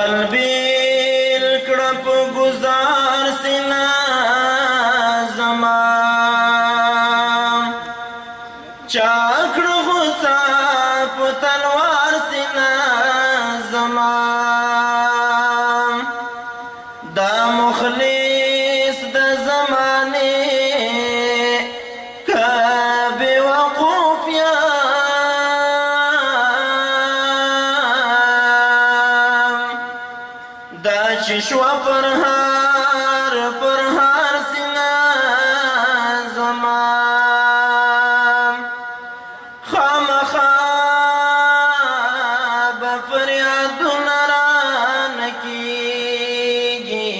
قلبیل کړه په گزار سینا زما چاکړه غوسه په تلوار سینا زما دا مخلص د زمانه کبه وقوف یا دا چشوا پر هار سینا زما خامخا بفریادونه رانه کیږي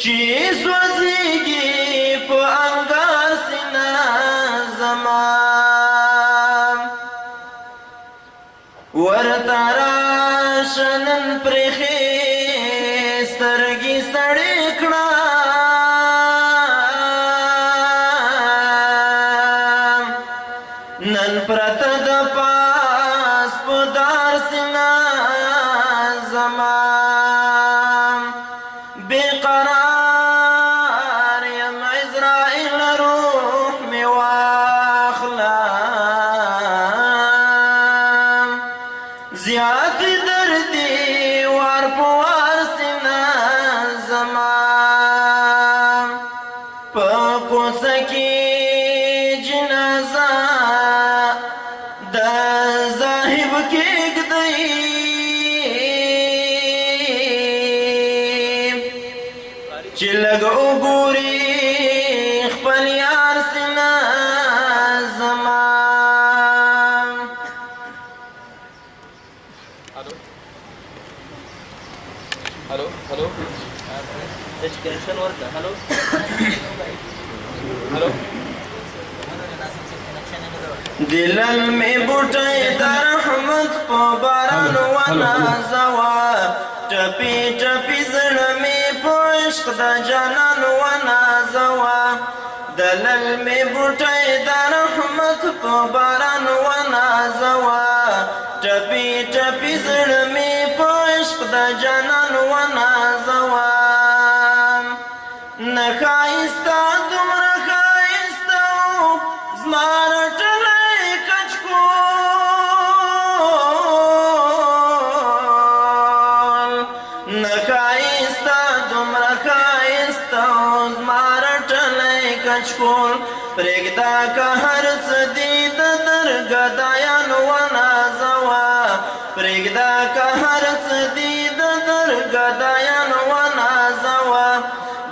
چې سوځېږي په انګار سینا زما ورته راشه نن پرېښې سترګې سړې کړه نن پرته د پاس په دار سینا زما بېقرار یم عزرائیل روح مې واخله زیات دردی وار په وار سینا زما په کوڅه کې جنازه د زاهب کېږدئ چې لږ وګوري خپل یار سینا زما hello hello education work hello hello दिलल में बुटे दर रहमत په باران و نازوا ټپي ټپي زړه مې په عشق د جانان و نازوا دلل مې بوټه د رحمت په باران و نازوا ټپي ټپي زړه مې په عشق د جانان و نازوا نه ښایسته دومره ښایسته زما رټلی کچکول نه ښایسته دومره ښایسته زما رټلی کچکول پرېږده که هر څه دي د درګدایان و نازوا پرېږده که هر څه دي د درګدایان و نازوا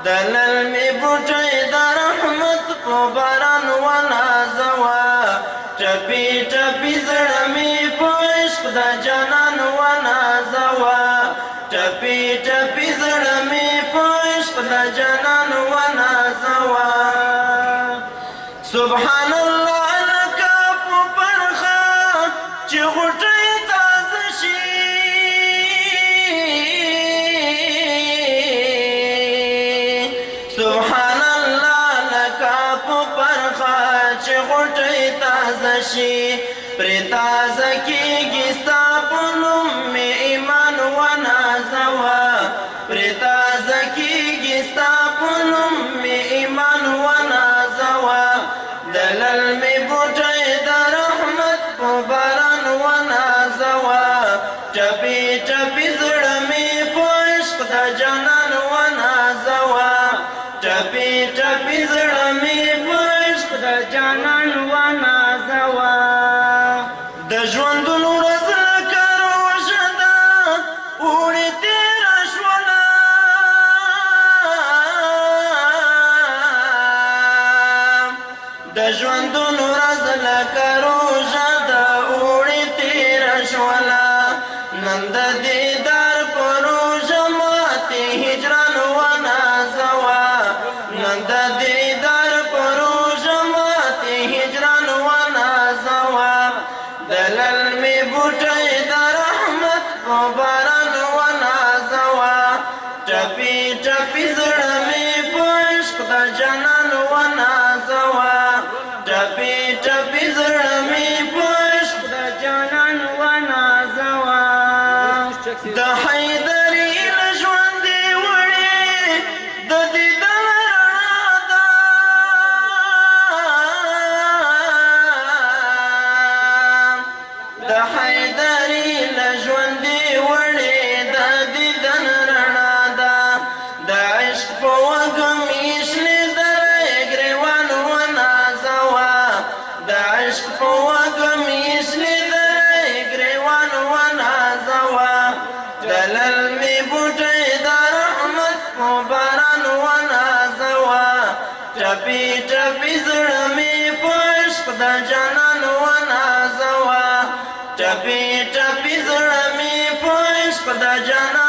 دلل مې بوټی د رحمت په باران و نازوا ټپي ټپي زړه مې په عشق د جانان و نازوا ټپي ټپي زړه مې په عشق د جانان و نازوا سبحان الله لکه په پرخه چې غوټۍ تازه شي سبحان الله لکه په پرخه چې غوټۍ تازه شي پرې تازه کېږي ستا په نوم مې ایمان و نازوا پرې تازه کېږي ستا په نوم مې ایمان و نازوا دلل مې بوټی د رحمت په باران و نازوا ټپي ټپي زړه مې په عشق د جانان و نازوا ټپي ټپي زړه مې په عشق د جانان و نازوا د ژوندون ورځ لکه روژه ده اوړي تېره شوله د ژوندون ورځ لکه روژه ده اوړي تېره شوله نن د دیدار په روژه ماتې هجران و نازوا نن د دیدار په روژه ماتې هجران و نازوا دلل مې بوټی د رحمت په باران و نازوا ټپي ټپي زړه مې په عشق د جانان و نازوا ټپي ټپي زړه مې په عشق د جانان و نازوا شخصي د حیدري له ژوندې وړې د دیدن رڼا ده د حیدري له ژوندې وړې د دیدن رڼا ده د عشق په وږم یې شلېدلی ګریوان ونازوه د عشق په وږم یې شلېدلی ګریوان ونازوه دلل می بوټی د رحمت په باران ونازوه ټپي ټپي زړه می په عشق د جانان ونازوه ټپي ټپي زړه می په عشق د جانان